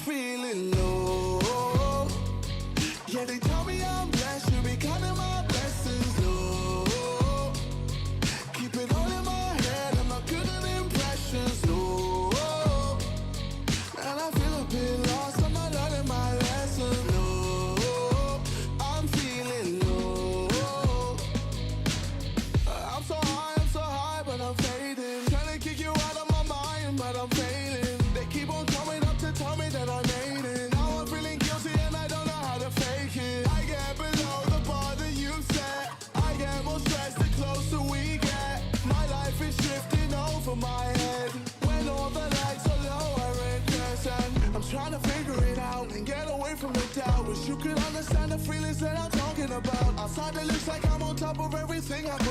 feeling low. Yeah, they tell me I'm blessed, you be counting my blessings low. Keep it all in my head, I'm not good at impressions, no. And I feel a bit lost, I'm not learning my lesson, no. I'm feeling low. I'm so high, but I'm fading. Trying to kick you out of my mind, but I'm failing. They keep on coming up to tell me that I made it. Now I'm feeling guilty and I don't know how to fake it. I get below the bar that you set. I get more stressed the closer we get. My life is shifting over my head. When all the lights are low, I regress. And I'm trying to figure it out and get away from the doubt. Wish you could understand the feelings that I'm talking about. Outside it looks like I'm on top of everything I put